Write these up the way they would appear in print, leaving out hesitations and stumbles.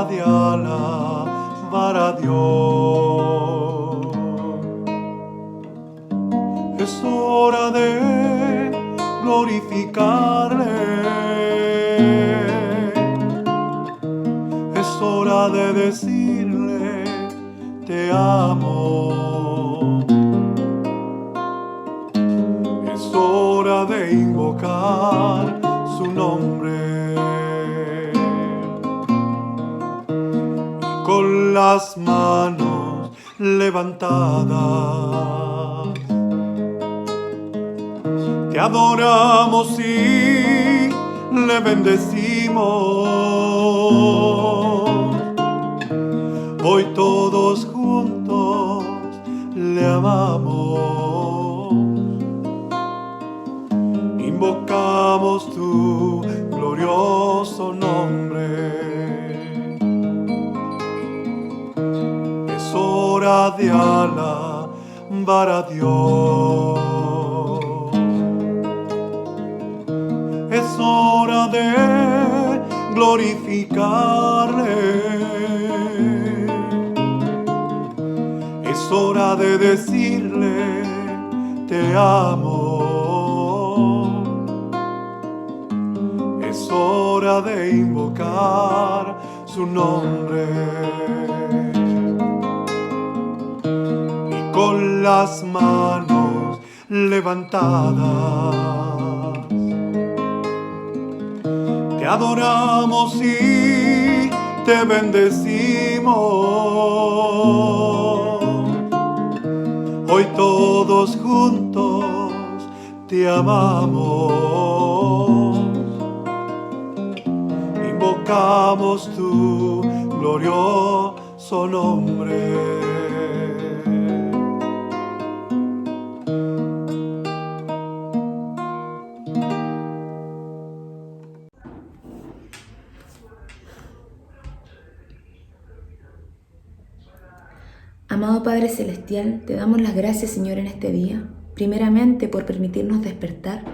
de alabar a Dios. Es hora de glorificarle. Es hora de decirle te amo. Es hora de invocar su nombre. Con las manos levantadas te adoramos y le bendecimos. Hoy todos juntos le amamos. Invocamos tu glorioso nombre. Es hora de alabar a Dios. Es hora de glorificarle. Es hora de decirle amo. Es hora de invocar su nombre. Y con las manos levantadas te adoramos y te bendecimos. Hoy todos juntos te amamos. Invocamos tu glorioso nombre. Amado Padre Celestial, te damos las gracias, Señor, en este día. Primeramente, por permitirnos despertar.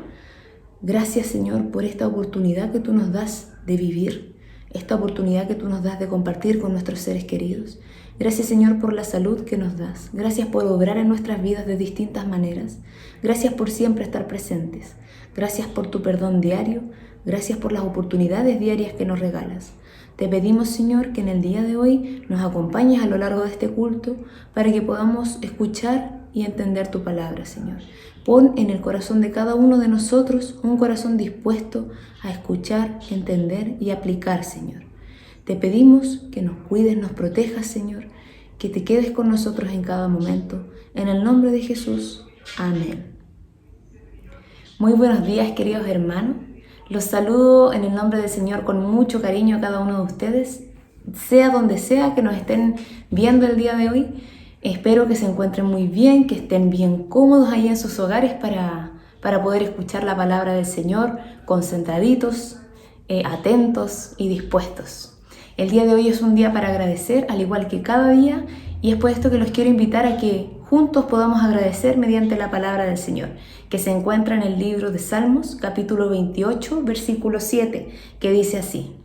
Gracias, Señor, por esta oportunidad que tú nos das de vivir, esta oportunidad que tú nos das de compartir con nuestros seres queridos. Gracias, Señor, por la salud que nos das. Gracias por obrar en nuestras vidas de distintas maneras. Gracias por siempre estar presentes. Gracias por tu perdón diario. Gracias por las oportunidades diarias que nos regalas. Te pedimos, Señor, que en el día de hoy nos acompañes a lo largo de este culto para que podamos escuchar y entender tu palabra, Señor. Pon en el corazón de cada uno de nosotros un corazón dispuesto a escuchar, entender y aplicar, Señor. Te pedimos que nos cuides, nos protejas, Señor, que te quedes con nosotros en cada momento. En el nombre de Jesús. Amén. Muy buenos días, queridos hermanos. Los saludo en el nombre del Señor con mucho cariño a cada uno de ustedes, sea donde sea que nos estén viendo el día de hoy. Espero que se encuentren muy bien, que estén bien cómodos ahí en sus hogares para poder escuchar la palabra del Señor, concentraditos, atentos y dispuestos. El día de hoy es un día para agradecer, al igual que cada día, y es por esto que los quiero invitar a que juntos podamos agradecer mediante la palabra del Señor, que se encuentra en el libro de Salmos, capítulo 28, versículo 7, que dice así: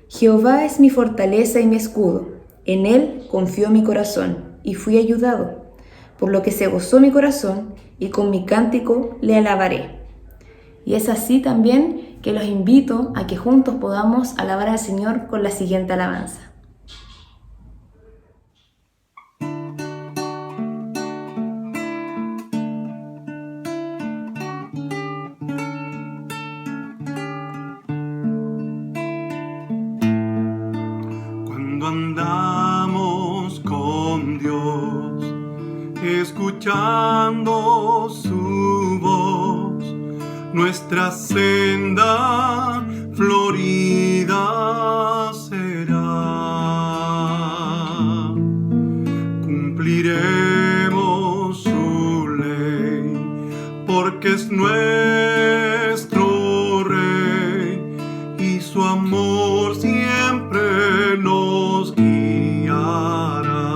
Jehová es mi fortaleza y mi escudo, en él confió mi corazón, y fui ayudado, por lo que se gozó mi corazón, y con mi cántico le alabaré. Y es así también que los invito a que juntos podamos alabar al Señor con la siguiente alabanza. Cuando andamos con Dios, escuchando su voz, nuestra senda florida será. Cumpliremos su ley, porque es nuestro Rey, y su amor siempre nos guiará.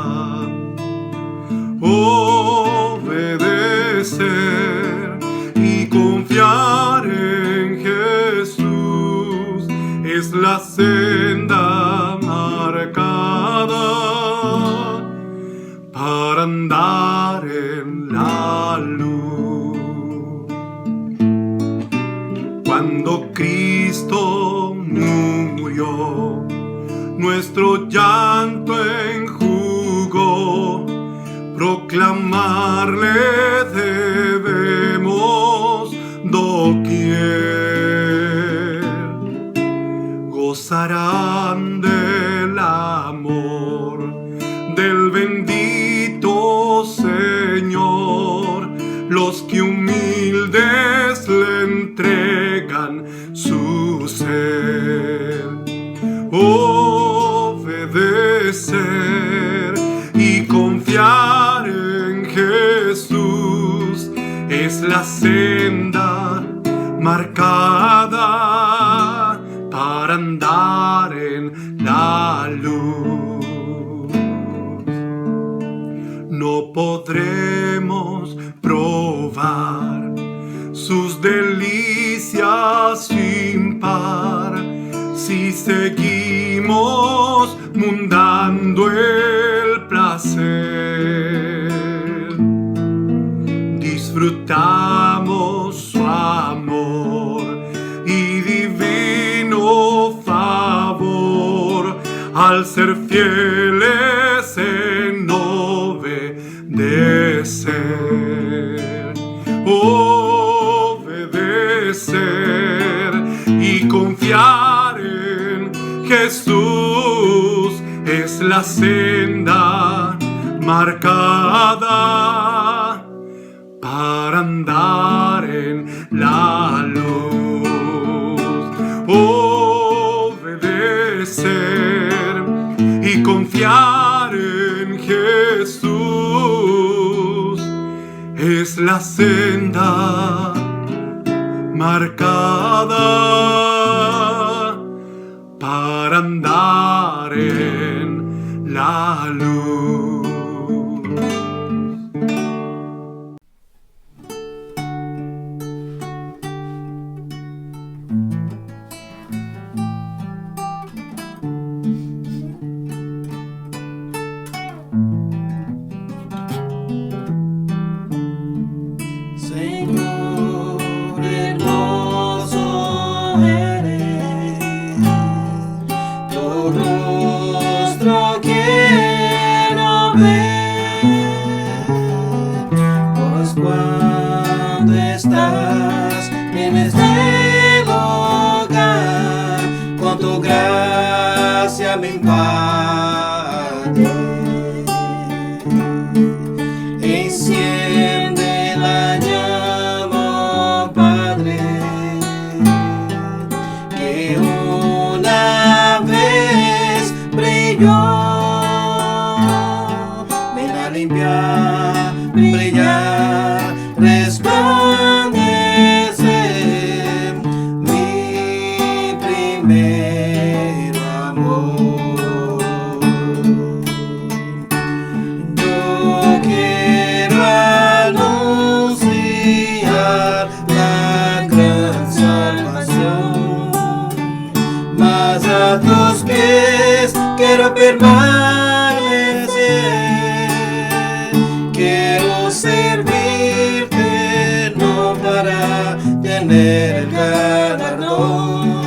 Obedecer y confiar en Jesús es la senda marcada para andar en la luz. Cuando Cristo murió, nuestro llanto enjugó. Proclamarle debemos doquier. Gozarán del amor del bendito Señor los que humildes le entregan su ser. Obedecer y confiar en Jesús es la senda marcada para andar en la luz. No podremos probar sus delicias sin par si seguimos mundando el placer. disfrutamos su amor y divino favor al ser fieles en obedecer. Obedecer y confiar en Jesús es la senda marcada para andar en la luz. Obedecer y confiar en Jesús es la senda marcada para andar en la luz. Me invade, enciende la llama, Padre, que una vez brilló, ven a limpiar, brillar, resplandecer mi primer amor. A tus pies quiero permanecer, quiero servirte no para tener el galardón,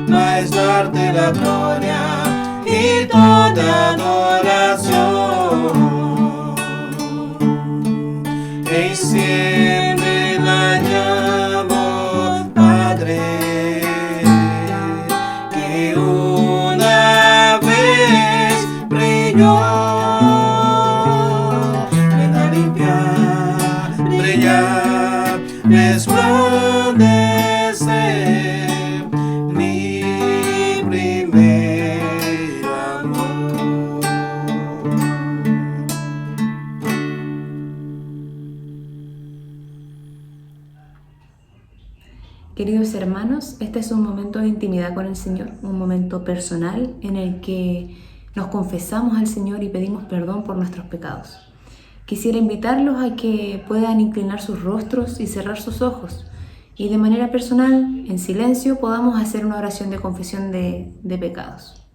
mas darte la gloria y toda adoración. Enciende la llama, Padre, una vez brilló, ven a limpiar, brillar, resplandecer mi primer amor. Queridos hermanos, este es un momento de intimidad con el Señor, un momento personal en el que nos confesamos al Señor y pedimos perdón por nuestros pecados. Quisiera invitarlos a que puedan inclinar sus rostros y cerrar sus ojos y de manera personal, en silencio, podamos hacer una oración de confesión de pecados.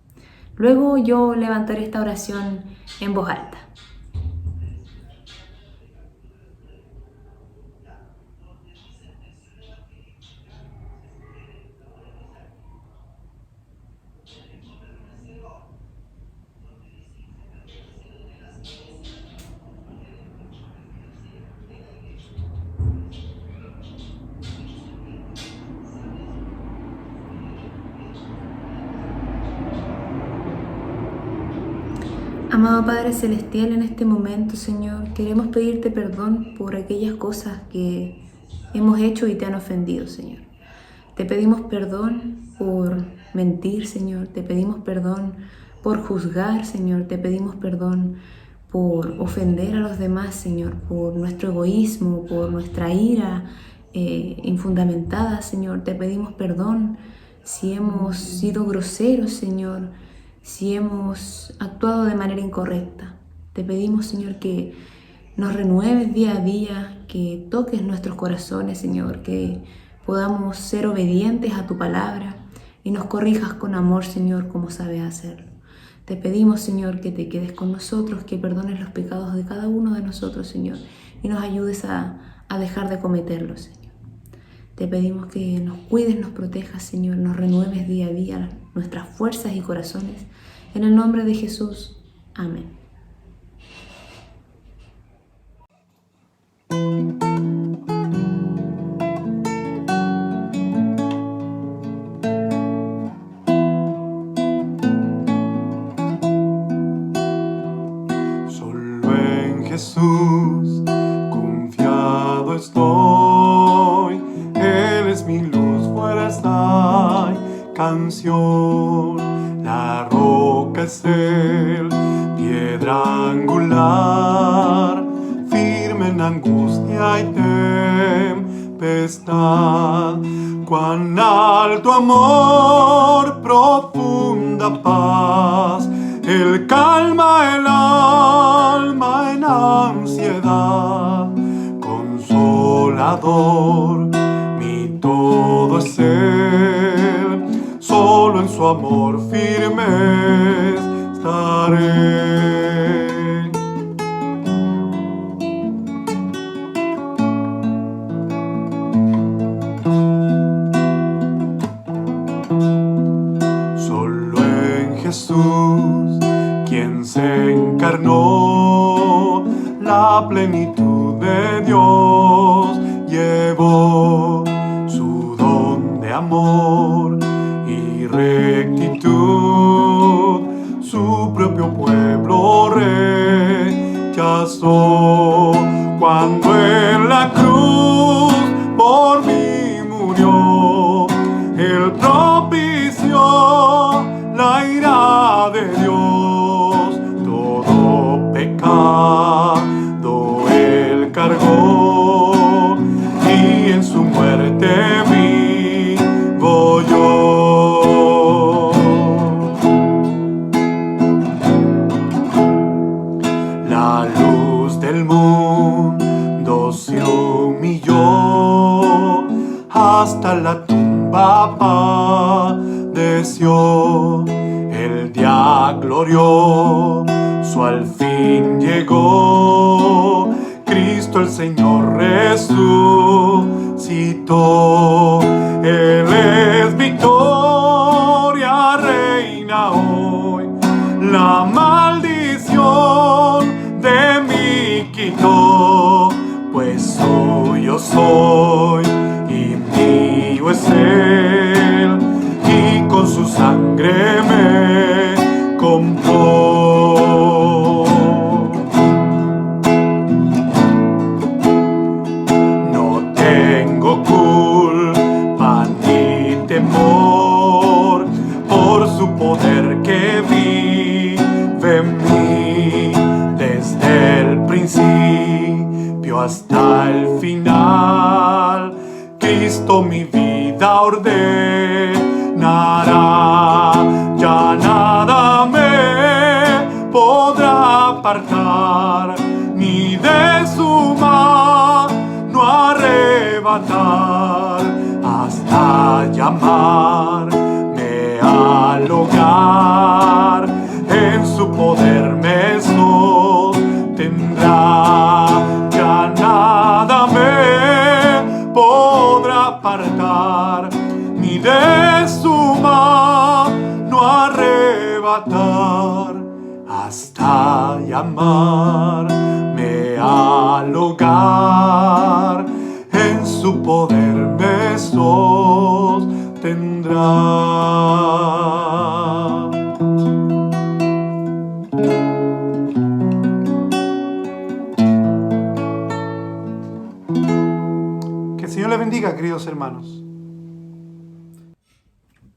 Luego yo levantaré esta oración en voz alta. Amado Padre Celestial, en este momento, Señor, queremos pedirte perdón por aquellas cosas que hemos hecho y te han ofendido, Señor. Te pedimos perdón por mentir, Señor. Te pedimos perdón por juzgar, Señor. Te pedimos perdón por ofender a los demás, Señor, por nuestro egoísmo, por nuestra ira infundamentada, Señor. Te pedimos perdón si hemos sido groseros, Señor, si hemos actuado de manera incorrecta. Te pedimos, Señor, que nos renueves día a día, que toques nuestros corazones, Señor, que podamos ser obedientes a tu palabra y nos corrijas con amor, Señor, como sabes hacerlo. Te pedimos, Señor, que te quedes con nosotros, que perdones los pecados de cada uno de nosotros, Señor, y nos ayudes a dejar de cometerlos, Señor. Te pedimos que nos cuides, nos protejas, Señor, nos renueves día a día nuestras fuerzas y corazones. En el nombre de Jesús. Amén. Solo en Jesús confiado estoy. Él es mi luz, fuerza y canción. La roca es Él, piedra angular, firme en angustia y tempestad. Cuán alto amor, profunda paz, Él calma el alma en ansiedad. Consolador, mi todo es Él, solo en su amor firme estaré. Solo en Jesús, quien se encarnó, la plenitud de Dios llevó, su don de amor y rectitud, su propio pueblo rechazó. Cuando en la cruz por mí murió, Él propició la ira de Dios. Todo pecado Él cargó, y en su muerte vivo yo. La luz del mundo se humilló, hasta la tumba padeció. El día glorioso al fin llegó, Cristo el Señor resucitó. Él es victoria, reina hoy, la maldición de mí quitó, pues suyo soy y mío es Él, y con su sangre me compró. No tengo culpa ni temor, por su poder que vive en mí, desde el principio hasta el final. Cristo mi vida ordenará, ya nada me podrá apartar, ni de su mano arrebatar, hasta llamarme al hogar. En su poder me sostendrá, ya nada me podrá apartar, ni de su mano arrebatar, hasta llamarme al hogar. En su poder me sostendrá. Que el Señor les bendiga, queridos hermanos.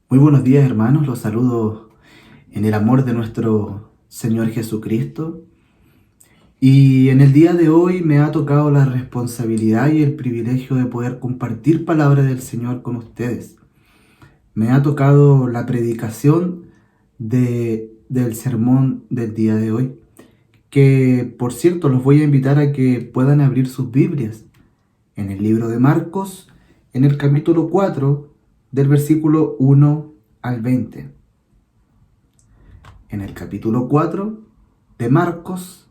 Muy buenos días, hermanos, los saludo en el amor de nuestro Señor Jesucristo. Y en el día de hoy me ha tocado la responsabilidad y el privilegio de poder compartir palabra del Señor con ustedes. Me ha tocado la predicación del sermón del día de hoy, que por cierto los voy a invitar a que puedan abrir sus Biblias en el libro de Marcos, en el capítulo 4, del versículo 1 al 20. En el capítulo 4 de Marcos,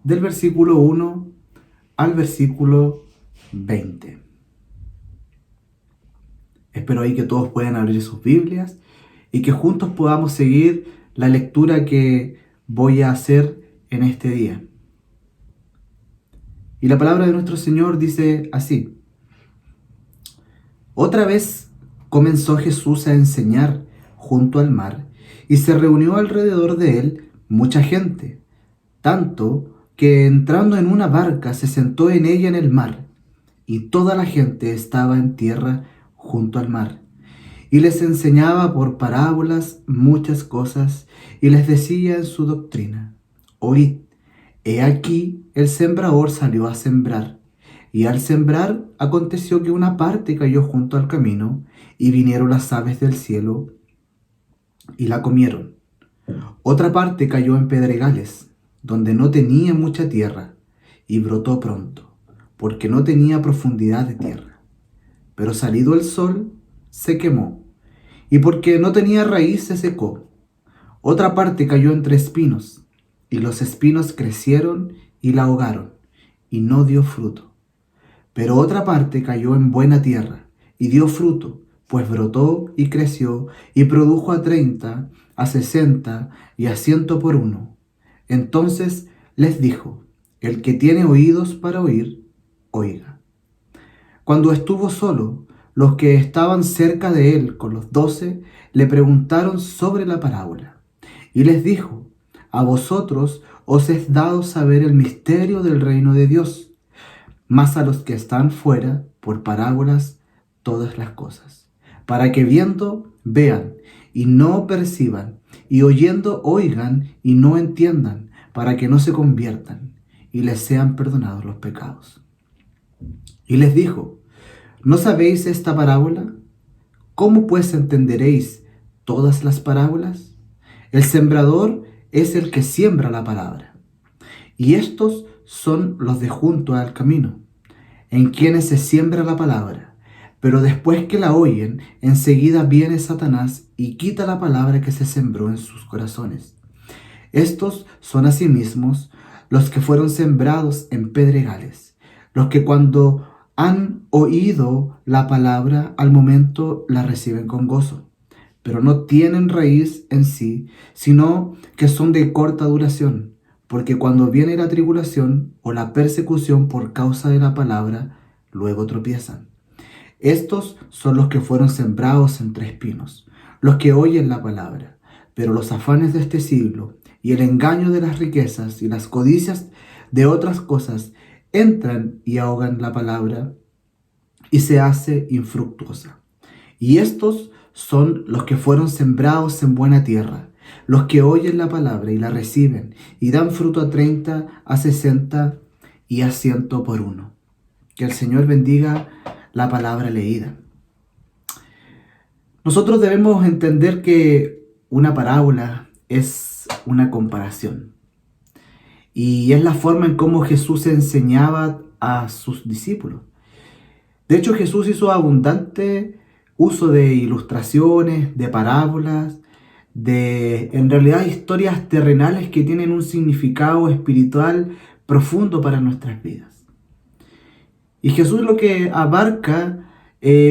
del versículo 1 al versículo 20. Espero ahí que todos puedan abrir sus Biblias y que juntos podamos seguir la lectura que voy a hacer en este día. Y la palabra de nuestro Señor dice así: Otra vez comenzó Jesús a enseñar junto al mar, y se reunió alrededor de él mucha gente, tanto que entrando en una barca se sentó en ella en el mar, y toda la gente estaba en tierra junto al mar. Y les enseñaba por parábolas muchas cosas, y les decía en su doctrina: Oíd, he aquí el sembrador salió a sembrar. Y al sembrar aconteció que una parte cayó junto al camino, y vinieron las aves del cielo y la comieron. Otra parte cayó en pedregales, donde no tenía mucha tierra, y brotó pronto, porque no tenía profundidad de tierra. Pero salido el sol, se quemó, y porque no tenía raíz, se secó. Otra parte cayó entre espinos, y los espinos crecieron y la ahogaron, y no dio fruto. Pero otra parte cayó en buena tierra, y dio fruto, pues brotó y creció, y produjo a 30, a 60 y a 100 por uno. Entonces les dijo: El que tiene oídos para oír, oiga. Cuando estuvo solo, los que estaban cerca de él con los 12 le preguntaron sobre la parábola. Y les dijo: A vosotros os es dado saber el misterio del reino de Dios, mas a los que están fuera, por parábolas, todas las cosas, para que viendo vean y no perciban, y oyendo oigan y no entiendan, para que no se conviertan y les sean perdonados los pecados. Y les dijo: ¿No sabéis esta parábola? ¿Cómo pues entenderéis todas las parábolas? El sembrador es el que siembra la palabra. Y estos son los de junto al camino, en quienes se siembra la palabra. Pero después que la oyen, enseguida viene Satanás y quita la palabra que se sembró en sus corazones. Estos son asimismo los que fueron sembrados en pedregales, los que cuando han oído la palabra, al momento la reciben con gozo, pero no tienen raíz en sí, sino que son de corta duración, porque cuando viene la tribulación o la persecución por causa de la palabra, luego tropiezan. Estos son los que fueron sembrados entre espinos, los que oyen la palabra, pero los afanes de este siglo y el engaño de las riquezas y las codicias de otras cosas entran y ahogan la palabra y se hace infructuosa. Y estos son los que fueron sembrados en buena tierra, los que oyen la palabra y la reciben y dan fruto a 30, a 60 y a 100 por uno. Que el Señor bendiga la palabra leída. Nosotros debemos entender que una parábola es una comparación. Y es la forma en cómo Jesús enseñaba a sus discípulos. De hecho, Jesús hizo abundante uso de ilustraciones, de parábolas, de, en realidad, historias terrenales que tienen un significado espiritual profundo para nuestras vidas. Y Jesús lo que abarca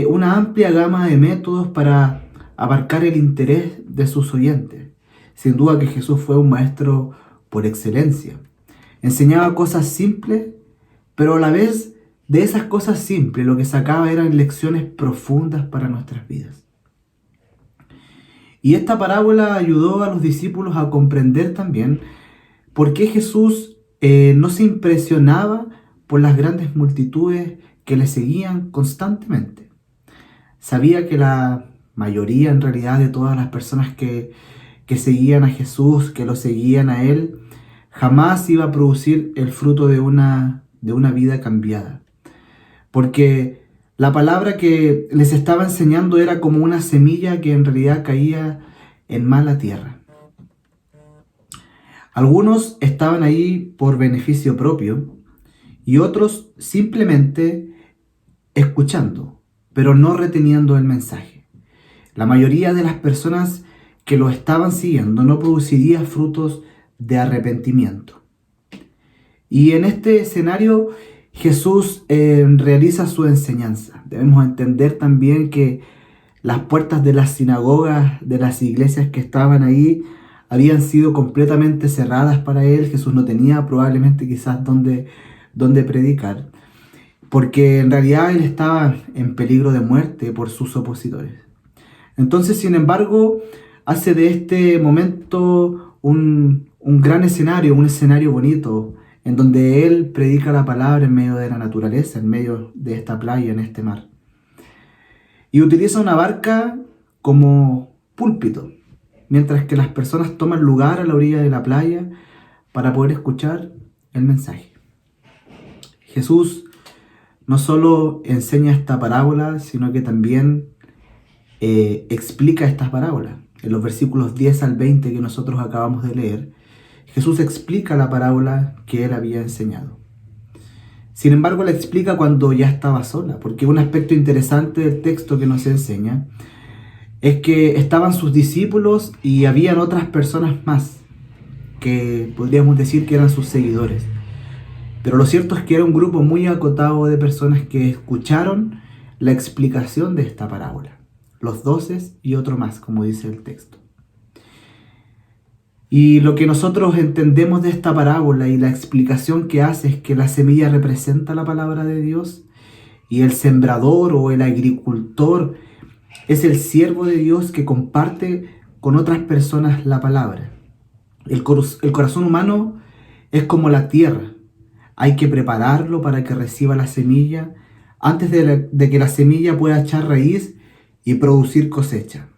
una amplia gama de métodos para abarcar el interés de sus oyentes. Sin duda que Jesús fue un maestro por excelencia. Enseñaba cosas simples, pero a la vez de esas cosas simples lo que sacaba eran lecciones profundas para nuestras vidas. Y esta parábola ayudó a los discípulos a comprender también por qué Jesús no se impresionaba por las grandes multitudes que le seguían constantemente. Sabía que la mayoría en realidad de todas las personas que seguían a Jesús, que lo seguían a Él, jamás iba a producir el fruto de una vida cambiada. Porque la palabra que les estaba enseñando era como una semilla que en realidad caía en mala tierra. Algunos estaban ahí por beneficio propio y otros simplemente escuchando, pero no reteniendo el mensaje. La mayoría de las personas que lo estaban siguiendo no produciría frutos de arrepentimiento. Y en este escenario Jesús realiza su enseñanza. Debemos entender también que las puertas de las sinagogas, de las iglesias que estaban ahí, habían sido completamente cerradas para él. Jesús no tenía probablemente quizás dónde predicar, porque en realidad él estaba en peligro de muerte por sus opositores. Entonces, sin embargo, hace de este momento un gran escenario, un escenario bonito, en donde él predica la palabra en medio de la naturaleza, en medio de esta playa, en este mar. Y utiliza una barca como púlpito, mientras que las personas toman lugar a la orilla de la playa para poder escuchar el mensaje. Jesús no solo enseña esta parábola, sino que también explica esta parábola. En los versículos 10 al 20 que nosotros acabamos de leer, Jesús explica la parábola que él había enseñado. Sin embargo, la explica cuando ya estaba sola, porque un aspecto interesante del texto que nos enseña es que estaban sus discípulos y habían otras personas más, que podríamos decir que eran sus seguidores. Pero lo cierto es que era un grupo muy acotado de personas que escucharon la explicación de esta parábola. Los 12 y otro más, como dice el texto. Y lo que nosotros entendemos de esta parábola y la explicación que hace es que la semilla representa la palabra de Dios y el sembrador o el agricultor es el siervo de Dios que comparte con otras personas la palabra. El corazón humano es como la tierra. Hay que prepararlo para que reciba la semilla antes de que la semilla pueda echar raíz y producir cosecha.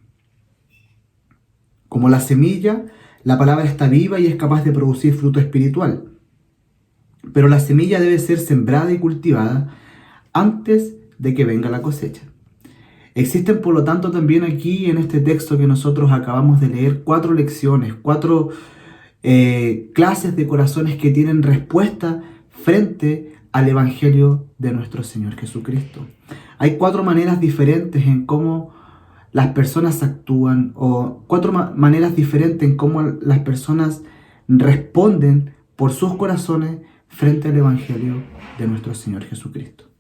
Como la semilla, la palabra está viva y es capaz de producir fruto espiritual. Pero la semilla debe ser sembrada y cultivada antes de que venga la cosecha. Existen, por lo tanto, también aquí en este texto que nosotros acabamos de leer, 4 lecciones, 4 clases de corazones que tienen respuesta frente al Evangelio de nuestro Señor Jesucristo. Hay 4 maneras diferentes en cómo las personas actúan, o 4 maneras diferentes en cómo las personas responden por sus corazones frente al Evangelio de nuestro Señor Jesucristo.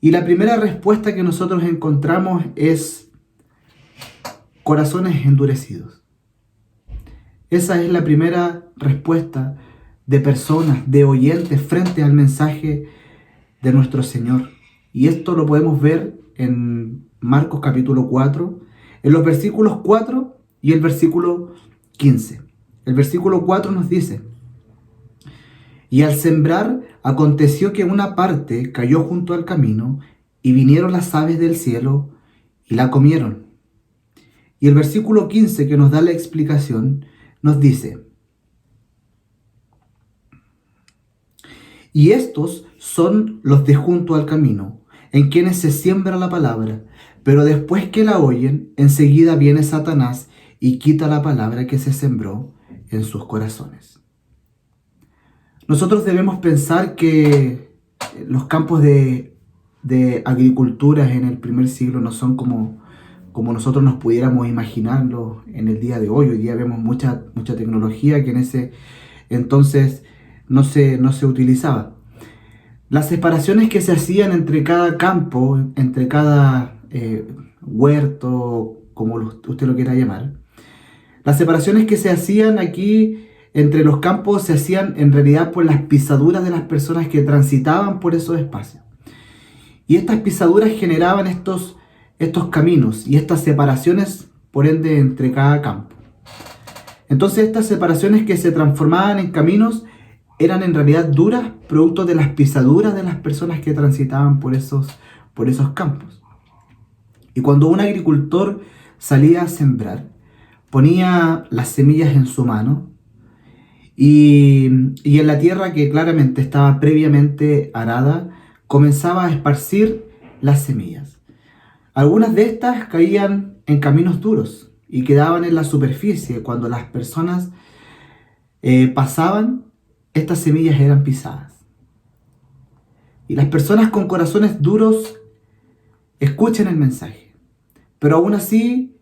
Y la primera respuesta que nosotros encontramos es corazones endurecidos. Esa es la primera respuesta de personas, de oyentes frente al mensaje de nuestro Señor. Y esto lo podemos ver en Marcos capítulo 4, en los versículos 4 y el versículo 15. El versículo 4 nos dice: y al sembrar, aconteció que una parte cayó junto al camino, y vinieron las aves del cielo y la comieron. Y el versículo 15, que nos da la explicación, nos dice: y estos son los de junto al camino, en quienes se siembra la palabra, pero después que la oyen, enseguida viene Satanás y quita la palabra que se sembró en sus corazones. Nosotros debemos pensar que los campos de agricultura en el primer siglo no son como nosotros nos pudiéramos imaginarlo en el día de hoy. Hoy día vemos mucha tecnología que en ese entonces no se utilizaba. Las separaciones que se hacían entre cada campo, entre cada huerto, como usted lo quiera llamar, las separaciones que se hacían aquí entre los campos se hacían en realidad por las pisaduras de las personas que transitaban por esos espacios. Y estas pisaduras generaban estos caminos y estas separaciones, por ende, entre cada campo. Entonces estas separaciones que se transformaban en caminos eran en realidad duras, producto de las pisaduras de las personas que transitaban por esos campos. Y cuando un agricultor salía a sembrar, ponía las semillas en su mano y en la tierra que claramente estaba previamente arada, comenzaba a esparcir las semillas. Algunas de estas caían en caminos duros y quedaban en la superficie. Cuando las personas pasaban, estas semillas eran pisadas. Y las personas con corazones duros escuchan el mensaje, pero aún así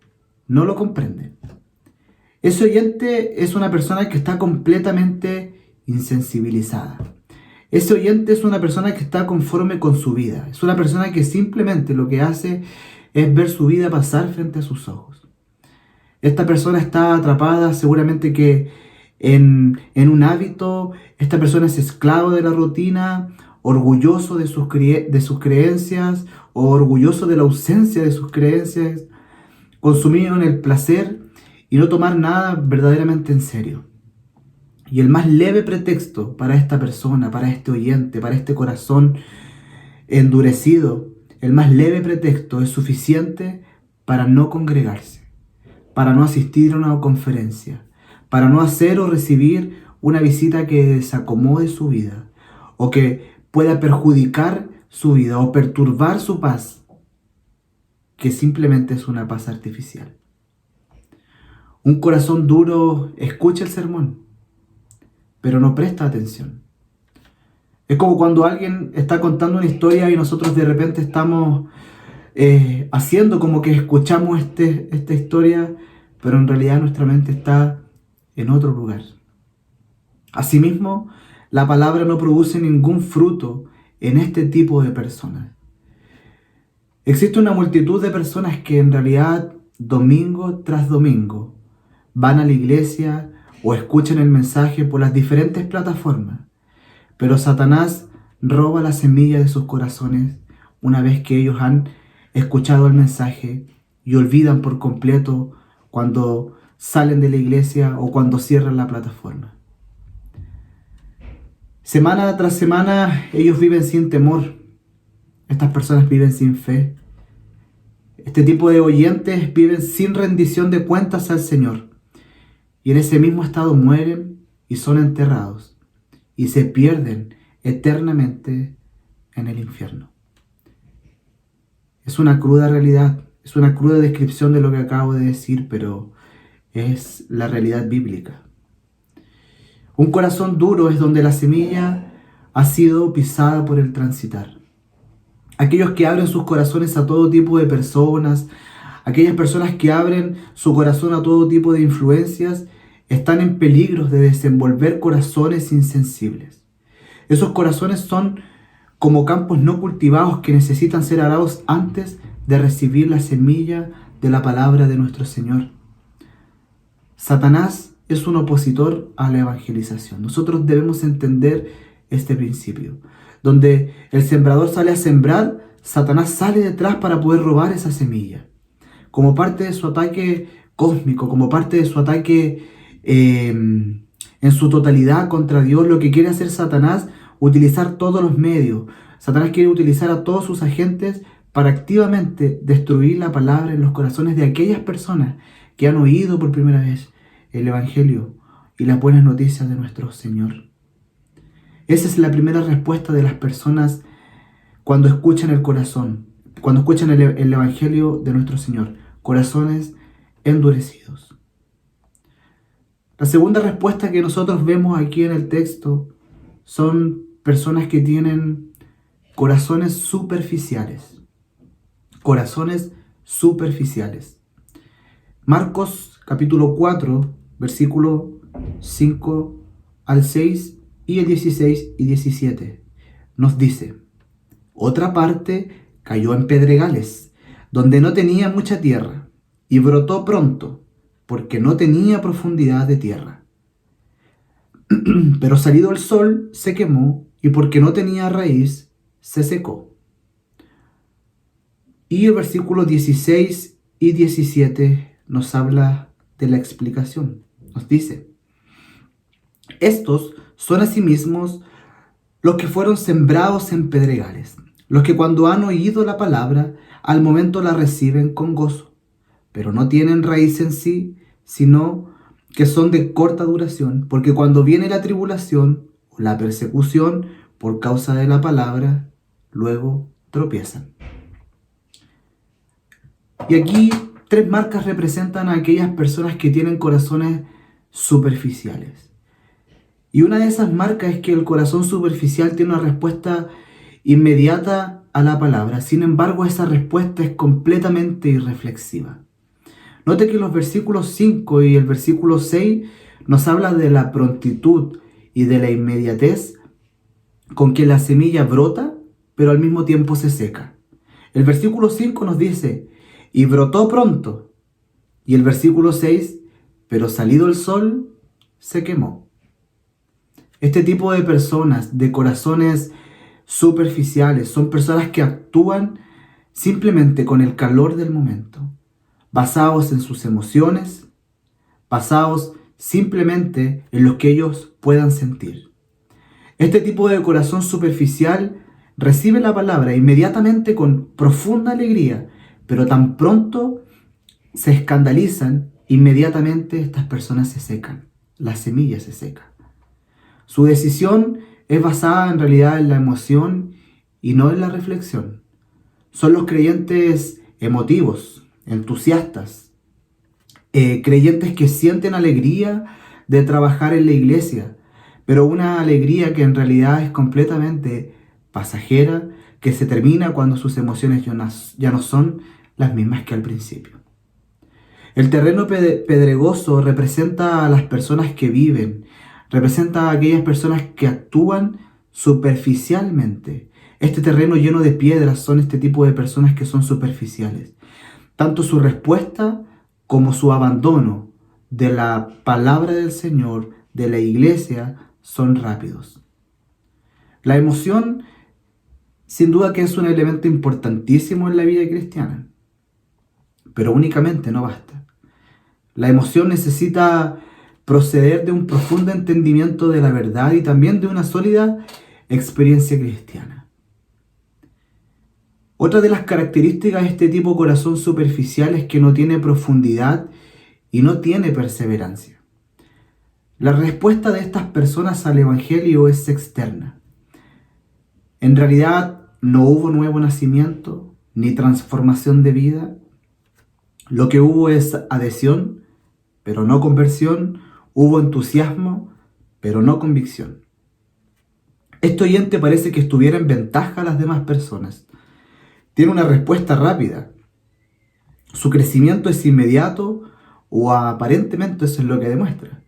no lo comprenden. Ese oyente es una persona que está completamente insensibilizada. Ese oyente es una persona que está conforme con su vida. Es una persona que simplemente lo que hace es ver su vida pasar frente a sus ojos. Esta persona está atrapada seguramente que en un hábito. Esta persona es esclavo de la rutina, orgulloso de sus creencias o orgulloso de la ausencia de sus creencias, consumido en el placer y no tomar nada verdaderamente en serio. Y el más leve pretexto para esta persona, para este oyente, para este corazón endurecido, el más leve pretexto es suficiente para no congregarse, para no asistir a una conferencia, para no hacer o recibir una visita que desacomode su vida o que pueda perjudicar su vida o perturbar su paz, que simplemente es una paz artificial. Un corazón duro escucha el sermón, pero no presta atención. Es como cuando alguien está contando una historia y nosotros de repente estamos haciendo como que escuchamos esta historia, pero en realidad nuestra mente está en otro lugar. Asimismo, la palabra no produce ningún fruto en este tipo de personas. Existe una multitud de personas que en realidad domingo tras domingo van a la iglesia o escuchan el mensaje por las diferentes plataformas, pero Satanás roba la semilla de sus corazones una vez que ellos han escuchado el mensaje y olvidan por completo cuando salen de la iglesia o cuando cierran la plataforma. Semana tras semana ellos viven sin temor. Estas personas viven sin fe. Este tipo de oyentes viven sin rendición de cuentas al Señor. Y en ese mismo estado mueren y son enterrados. Y se pierden eternamente en el infierno. Es una cruda realidad. Es una cruda descripción de lo que acabo de decir, pero es la realidad bíblica. Un corazón duro es donde la semilla ha sido pisada por el transitar. Aquellos que abren sus corazones a todo tipo de personas, aquellas personas que abren su corazón a todo tipo de influencias, están en peligro de desenvolver corazones insensibles. Esos corazones son como campos no cultivados que necesitan ser arados antes de recibir la semilla de la palabra de nuestro Señor. Satanás es un opositor a la evangelización. Nosotros debemos entender este principio. Donde el sembrador sale a sembrar, Satanás sale detrás para poder robar esa semilla. Como parte de su ataque cósmico, como parte de su ataque en su totalidad contra Dios, lo que quiere hacer Satanás, utilizar todos los medios. Satanás quiere utilizar a todos sus agentes para activamente destruir la palabra en los corazones de aquellas personas que han oído por primera vez el Evangelio y las buenas noticias de nuestro Señor. Esa es la primera respuesta de las personas cuando escuchan el corazón, cuando escuchan el Evangelio de nuestro Señor. Corazones endurecidos. La segunda respuesta que nosotros vemos aquí en el texto son personas que tienen corazones superficiales. Corazones superficiales. Marcos capítulo 4, versículo 5 al 6 y el 16 y 17 nos dice: otra parte cayó en pedregales, donde no tenía mucha tierra, y brotó pronto, porque no tenía profundidad de tierra. Pero salido el sol se quemó, y porque no tenía raíz, se secó. Y el versículo 16 y 17 nos habla de la explicación. Nos dice: estos son asimismo los que fueron sembrados en pedregales, los que cuando han oído la palabra, al momento la reciben con gozo, pero no tienen raíz en sí, sino que son de corta duración, porque cuando viene la tribulación o la persecución por causa de la palabra, luego tropiezan. Y aquí 3 marcas representan a aquellas personas que tienen corazones superficiales. Y una de esas marcas es que el corazón superficial tiene una respuesta inmediata a la palabra. Sin embargo, esa respuesta es completamente irreflexiva. Note que los versículos 5 y el versículo 6 nos habla de la prontitud y de la inmediatez con que la semilla brota, pero al mismo tiempo se seca. El versículo 5 nos dice, y brotó pronto. Y el versículo 6, pero salido el sol, se quemó. Este tipo de personas, de corazones superficiales, son personas que actúan simplemente con el calor del momento, basados en sus emociones, basados simplemente en lo que ellos puedan sentir. Este tipo de corazón superficial recibe la palabra inmediatamente con profunda alegría, pero tan pronto se escandalizan, inmediatamente estas personas se secan, la semilla se seca. Su decisión es basada en realidad en la emoción y no en la reflexión. Son los creyentes emotivos, entusiastas, creyentes que sienten alegría de trabajar en la iglesia, pero una alegría que en realidad es completamente pasajera, que se termina cuando sus emociones ya no son las mismas que al principio. El terreno pedregoso representa a las personas que viven, representa a aquellas personas que actúan superficialmente. Este terreno lleno de piedras son este tipo de personas que son superficiales. Tanto su respuesta como su abandono de la palabra del Señor, de la iglesia, son rápidos. La emoción, sin duda que es un elemento importantísimo en la vida cristiana, pero únicamente no basta. La emoción necesita proceder de un profundo entendimiento de la verdad y también de una sólida experiencia cristiana. Otra de las características de este tipo de corazón superficial es que no tiene profundidad y no tiene perseverancia. La respuesta de estas personas al Evangelio es externa. En realidad no hubo nuevo nacimiento ni transformación de vida. Lo que hubo es adhesión, pero no conversión. Hubo entusiasmo, pero no convicción. Este oyente parece que estuviera en ventaja a las demás personas. Tiene una respuesta rápida. Su crecimiento es inmediato o aparentemente eso es lo que demuestra.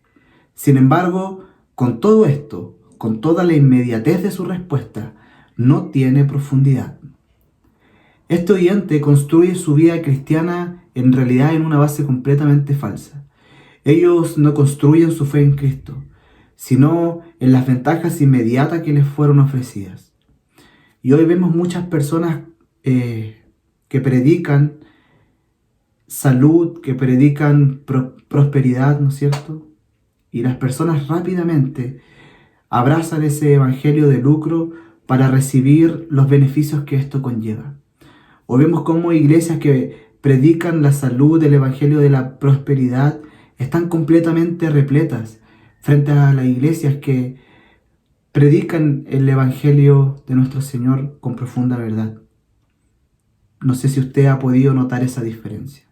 Sin embargo, con todo esto, con toda la inmediatez de su respuesta, no tiene profundidad. Este oyente construye su vida cristiana en realidad en una base completamente falsa. Ellos no construyen su fe en Cristo, sino en las ventajas inmediatas que les fueron ofrecidas. Y hoy vemos muchas personas que predican salud, que predican prosperidad, ¿no es cierto? Y las personas rápidamente abrazan ese evangelio de lucro para recibir los beneficios que esto conlleva. O vemos cómo iglesias que predican la salud, el evangelio de la prosperidad, están completamente repletas frente a las iglesias que predican el evangelio de nuestro Señor con profunda verdad. No sé si usted ha podido notar esa diferencia.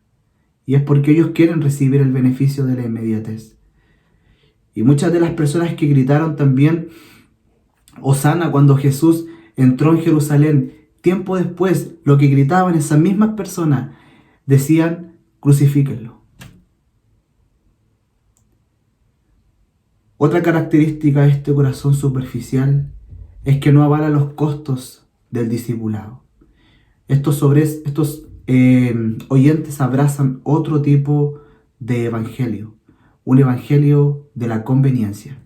Y es porque ellos quieren recibir el beneficio de la inmediatez. Y muchas de las personas que gritaron también Hosana cuando Jesús entró en Jerusalén, tiempo después, lo que gritaban esas mismas personas decían, crucifíquenlo. Otra característica de este corazón superficial es que no avala los costos del discipulado. Estos oyentes abrazan otro tipo de evangelio, un evangelio de la conveniencia.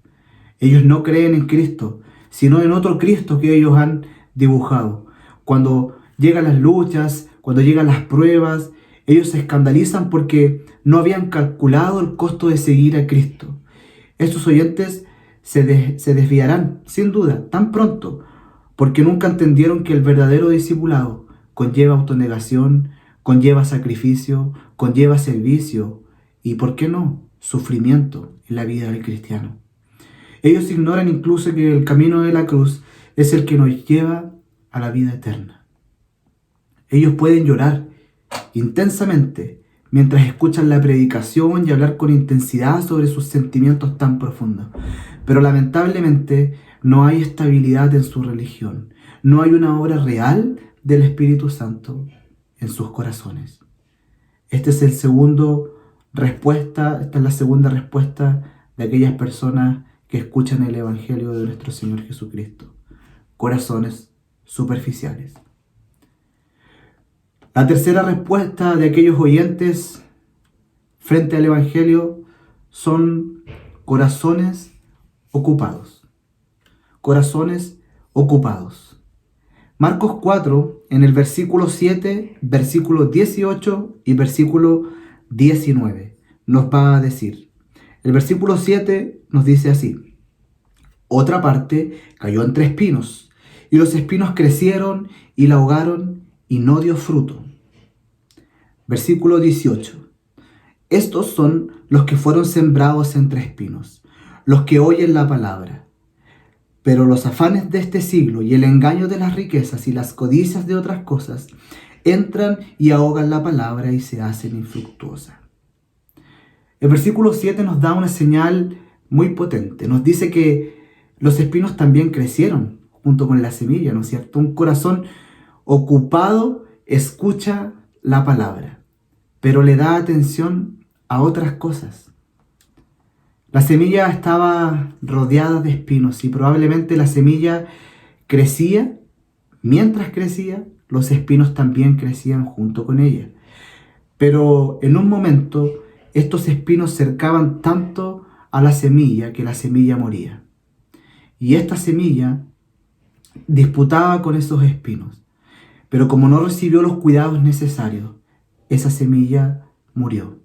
Ellos no creen en Cristo, sino en otro Cristo que ellos han dibujado. Cuando llegan las luchas, cuando llegan las pruebas, ellos se escandalizan porque no habían calculado el costo de seguir a Cristo. Estos oyentes se desviarán, sin duda, tan pronto, porque nunca entendieron que el verdadero discipulado conlleva autonegación, conlleva sacrificio, conlleva servicio y, ¿por qué no?, sufrimiento en la vida del cristiano. Ellos ignoran incluso que el camino de la cruz es el que nos lleva a la vida eterna. Ellos pueden llorar intensamente mientras escuchan la predicación y hablar con intensidad sobre sus sentimientos tan profundos. Pero lamentablemente no hay estabilidad en su religión. No hay una obra real del Espíritu Santo en sus corazones. Esta es la segunda respuesta de aquellas personas que escuchan el Evangelio de nuestro Señor Jesucristo. corazones superficiales. La tercera respuesta de aquellos oyentes frente al Evangelio son corazones ocupados. Corazones ocupados. Marcos 4, en el versículo 7, versículo 18 y versículo 19, nos va a decir. El versículo 7 nos dice así: otra parte cayó entre espinos, y los espinos crecieron y la ahogaron, y no dio fruto. Versículo 18. Estos son los que fueron sembrados entre espinos, los que oyen la palabra. Pero los afanes de este siglo y el engaño de las riquezas y las codicias de otras cosas entran y ahogan la palabra y se hacen infructuosa. El versículo 7 nos da una señal muy potente. Nos dice que los espinos también crecieron junto con la semilla, ¿no es cierto? Un corazón ocupado escucha la palabra, pero le da atención a otras cosas. La semilla estaba rodeada de espinos y probablemente la semilla crecía. Mientras crecía, los espinos también crecían junto con ella. Pero en un momento, estos espinos cercaban tanto a la semilla que la semilla moría. Y esta semilla disputaba con esos espinos. Pero como no recibió los cuidados necesarios, esa semilla murió.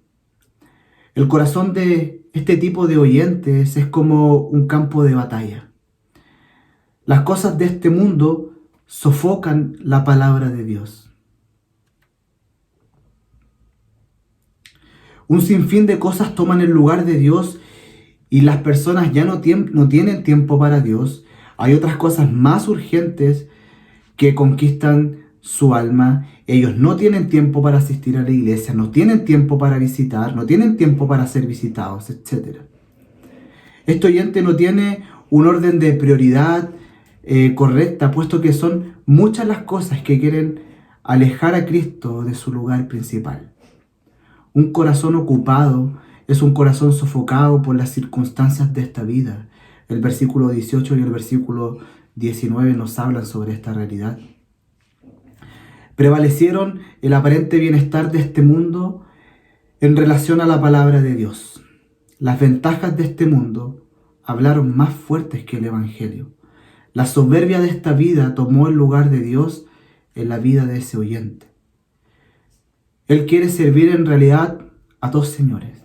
El corazón de este tipo de oyentes es como un campo de batalla. Las cosas de este mundo sofocan la palabra de Dios. Un sinfín de cosas toman el lugar de Dios y las personas ya no tienen tiempo para Dios. Hay otras cosas más urgentes que conquistan su alma. Ellos no tienen tiempo para asistir a la iglesia, no tienen tiempo para visitar, no tienen tiempo para ser visitados, etc. Este oyente no tiene un orden de prioridad correcta, puesto que son muchas las cosas que quieren alejar a Cristo de su lugar principal. Un corazón ocupado es un corazón sofocado por las circunstancias de esta vida. El versículo 18 y el versículo 19 nos hablan sobre esta realidad. Prevalecieron el aparente bienestar de este mundo en relación a la palabra de Dios. Las ventajas de este mundo hablaron más fuertes que el Evangelio. La soberbia de esta vida tomó el lugar de Dios en la vida de ese oyente. Él quiere servir en realidad a dos señores.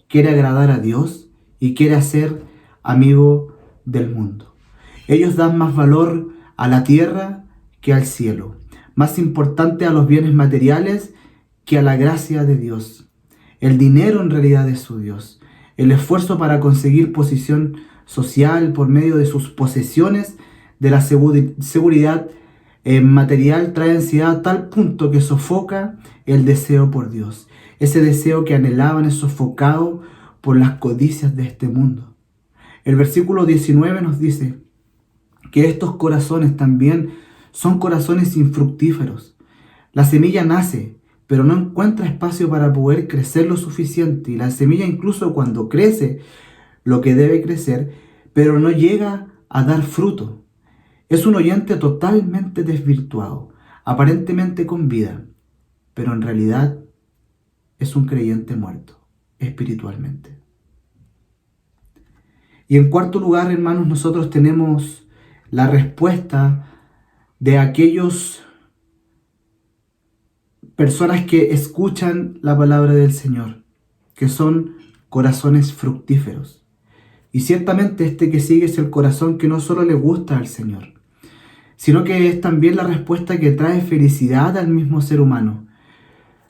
Quiere agradar a Dios y quiere ser amigo del mundo. Ellos dan más valor a la tierra que al cielo. Más importante a los bienes materiales que a la gracia de Dios. El dinero en realidad es su Dios. El esfuerzo para conseguir posición social por medio de sus posesiones, de la seguridad material, trae ansiedad a tal punto que sofoca el deseo por Dios. Ese deseo que anhelaban es sofocado por las codicias de este mundo. El versículo 19 nos dice que estos corazones también son corazones infructíferos. La semilla nace, pero no encuentra espacio para poder crecer lo suficiente. Y la semilla, incluso cuando crece lo que debe crecer, pero no llega a dar fruto. Es un oyente totalmente desvirtuado, aparentemente con vida, pero en realidad es un creyente muerto espiritualmente. Y en cuarto lugar, hermanos, nosotros tenemos la respuesta de aquellos personas que escuchan la palabra del Señor, que son corazones fructíferos. Y ciertamente este que sigue es el corazón que no solo le gusta al Señor, sino que es también la respuesta que trae felicidad al mismo ser humano,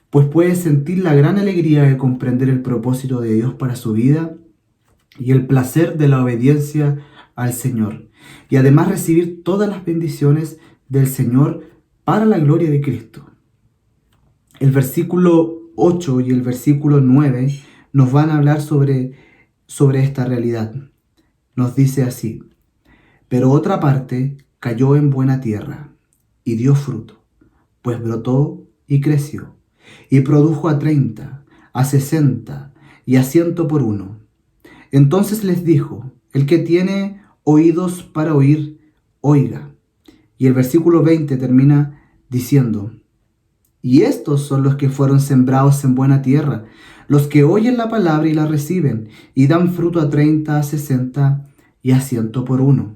pues puede sentir la gran alegría de comprender el propósito de Dios para su vida y el placer de la obediencia al Señor, y además recibir todas las bendiciones del Señor para la gloria de Cristo. El versículo 8 y el versículo 9 nos van a hablar sobre esta realidad. Nos dice así: pero otra parte cayó en buena tierra y dio fruto, pues brotó y creció, y produjo a 30, a 60 y a 100 por uno. Entonces les dijo: el que tiene oídos para oír, oiga. Y el versículo 20 termina diciendo: y estos son los que fueron sembrados en buena tierra, los que oyen la palabra y la reciben, y dan fruto a 30, a 60 y a 100 por uno.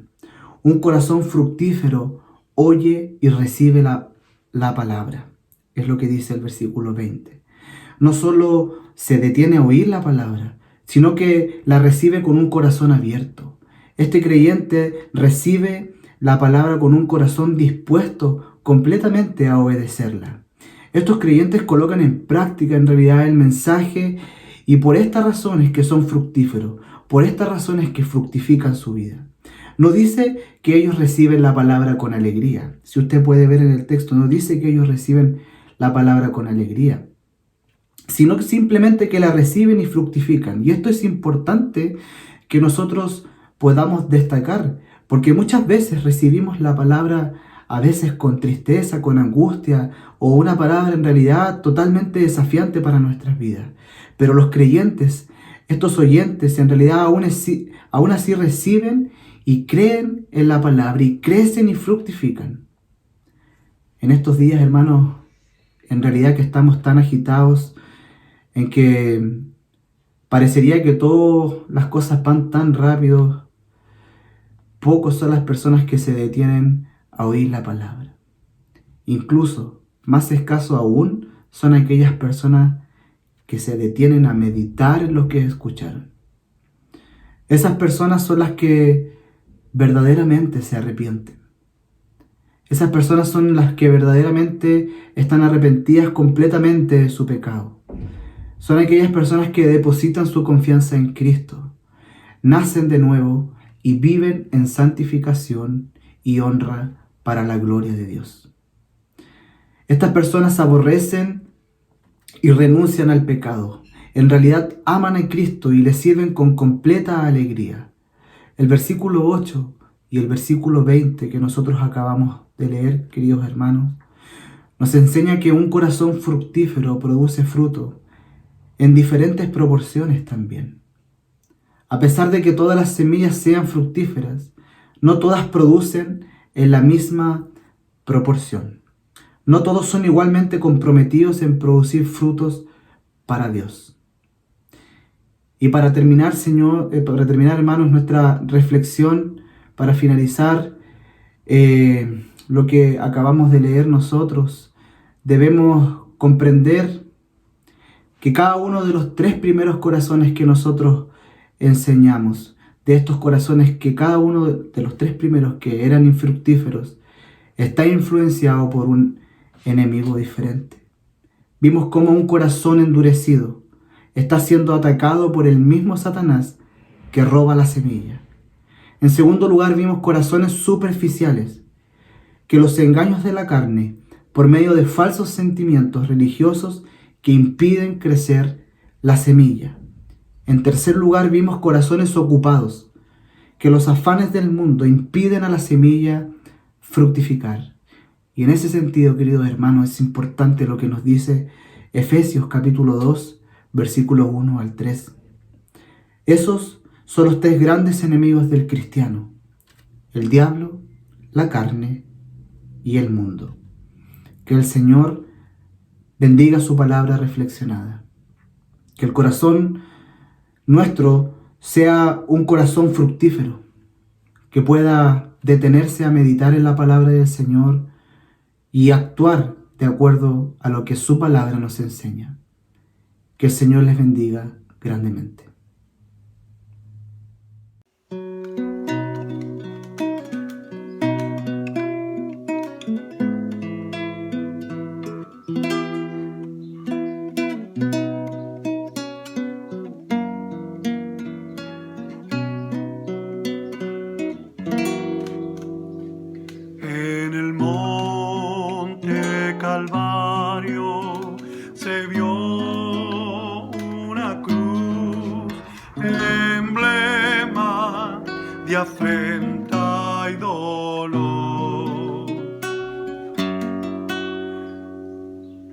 Un corazón fructífero oye y recibe la palabra. Es lo que dice el versículo 20. No solo se detiene a oír la palabra, sino que la recibe con un corazón abierto. Este creyente recibe la palabra con un corazón dispuesto completamente a obedecerla. Estos creyentes colocan en práctica en realidad el mensaje, y por estas razones que son fructíferos, por estas razones que fructifican su vida. No dice que ellos reciben la palabra con alegría. Si usted puede ver en el texto, no dice que ellos reciben la palabra con alegría, sino simplemente que la reciben y fructifican. Y esto es importante que nosotros podamos destacar, porque muchas veces recibimos la palabra a veces con tristeza, con angustia, o una palabra en realidad totalmente desafiante para nuestras vidas. Pero los creyentes, estos oyentes, en realidad aún así reciben y creen en la palabra, y crecen y fructifican. En estos días, hermanos, en realidad que estamos tan agitados, en que parecería que todas las cosas van tan rápido, pocos son las personas que se detienen a oír la palabra. Incluso, más escaso aún, son aquellas personas que se detienen a meditar en lo que escucharon. Esas personas son las que verdaderamente se arrepienten. Esas personas son las que verdaderamente están arrepentidas completamente de su pecado. Son aquellas personas que depositan su confianza en Cristo, nacen de nuevo y viven en santificación y honra para la gloria de Dios. Estas personas aborrecen y renuncian al pecado. En realidad aman a Cristo y le sirven con completa alegría. El versículo 8 y el versículo 20 que nosotros acabamos de leer, queridos hermanos, nos enseña que un corazón fructífero produce fruto en diferentes proporciones también. A pesar de que todas las semillas sean fructíferas, no todas producen en la misma proporción. No todos son igualmente comprometidos en producir frutos para Dios. Y para terminar, hermanos, nuestra reflexión, para finalizar lo que acabamos de leer nosotros, debemos comprender que cada uno de los 3 primeros corazones que nosotros enseñamos, de estos corazones, que cada uno de los 3 primeros que eran infructíferos, está influenciado por un enemigo diferente. Vimos cómo un corazón endurecido está siendo atacado por el mismo Satanás que roba la semilla. En segundo lugar, vimos corazones superficiales, que los engaños de la carne, por medio de falsos sentimientos religiosos, que impiden crecer la semilla. En tercer lugar, vimos corazones ocupados, que los afanes del mundo impiden a la semilla fructificar. Y en ese sentido, queridos hermanos, es importante lo que nos dice Efesios capítulo 2, versículos 1 al 3. Esos son los 3 grandes enemigos del cristiano: el diablo, la carne y el mundo. Que el Señor bendiga su palabra reflexionada. Que el corazón nuestro sea un corazón fructífero, que pueda detenerse a meditar en la palabra del Señor y actuar de acuerdo a lo que su palabra nos enseña. Que el Señor les bendiga grandemente. En el monte Calvario se vio una cruz, emblema de afrenta y dolor.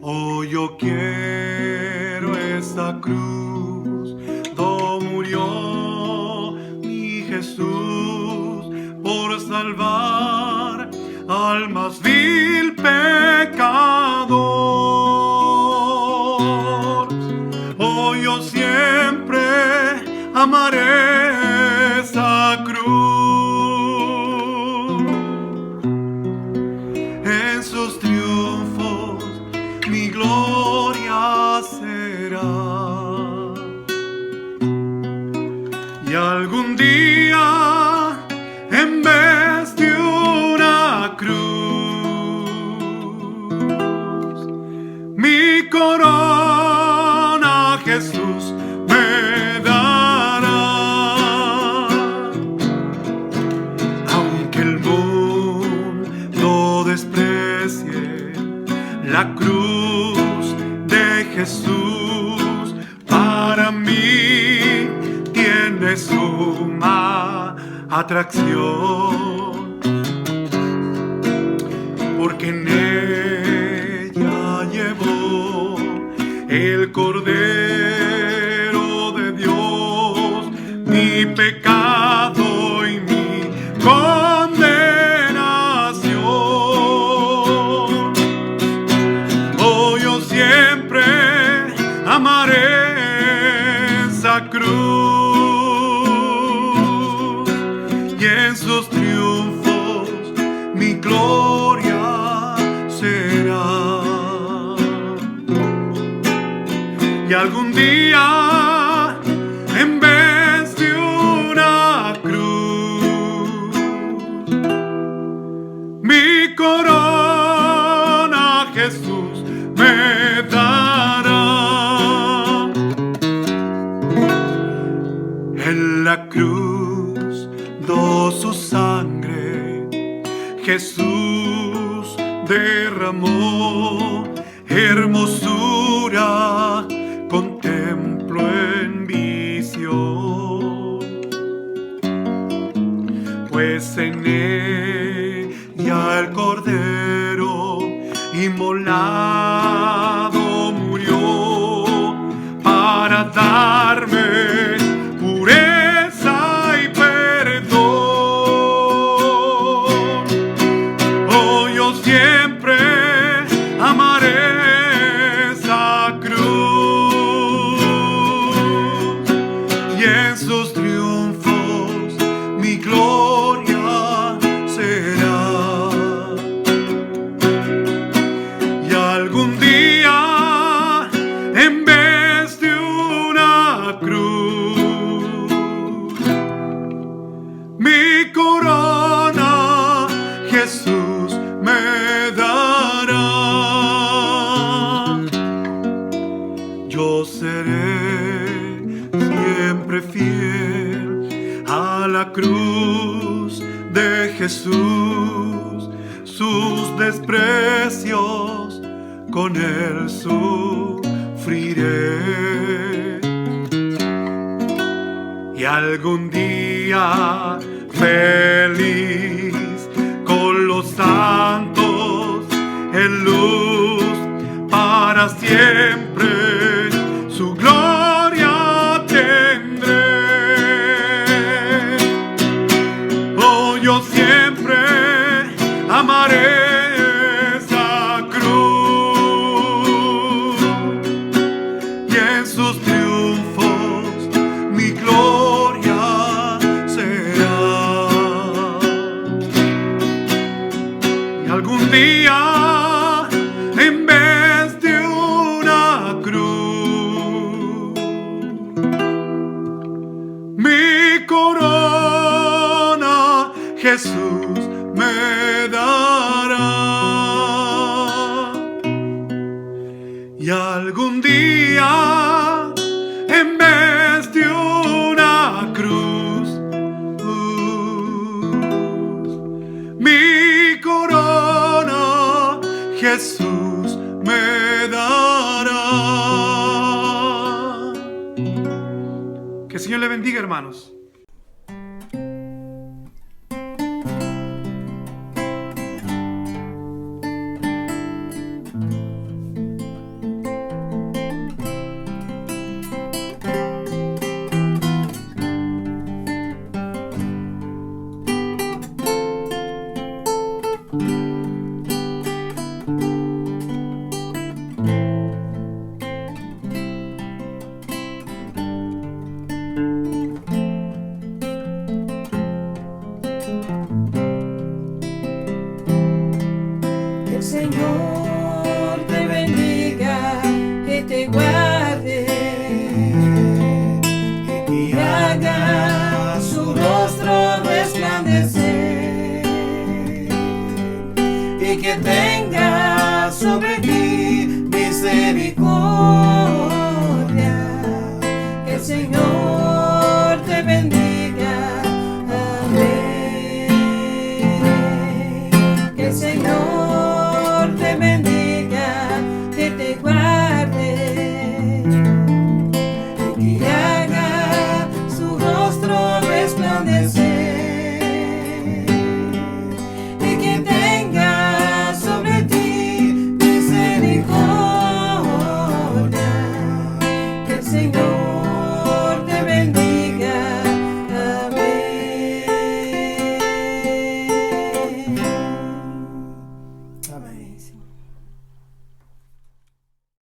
Oh, yo quiero esa cruz, donde murió mi Jesús por salvar a al más vil pecador. Oh, yo siempre amaré esa cruz. En sus triunfos mi gloria será. Y algún día, en vez de una cruz, mi corona Jesús me dará. Aunque el mundo desprecie la cruz de Jesús, para mí tiene suma atracción, porque en ella llevó el Cordero de Dios mi pecado y mi condenación. Oh, yo siempre amaré esa cruz, y en sus triunfos mi gloria será. Y algún día, en vez de una cruz, mi corona Jesús me dará. En la cruz su sangre Jesús derramó, hermosura contemplo en visión, pues en ella el Cordero inmolado murió para darme pureza y perdón. Oh, yo siempre amaré esa cruz, y en sus triunfos mi gloria será. Y algún día, en vez de una cruz, mi corona Jesús me dará. Yo seré siempre fiel a la cruz de Jesús, sus desprecios con él sufriré. Y algún día feliz con los santos en luz para siempre su gloria tendré. Oh, yo siempre amaré esa cruz, y en sus triunfos mi gloria será. Y algún día, en vez de una cruz, mi corona Jesús me dará. Y algún día, en vez de una cruz, mi corona Jesús me dará. Que el Señor le bendiga, hermanos. Señor te bendiga y te guarde, y haga su rostro resplandecer, y que tenga sobre ti misericordia. Que el Señor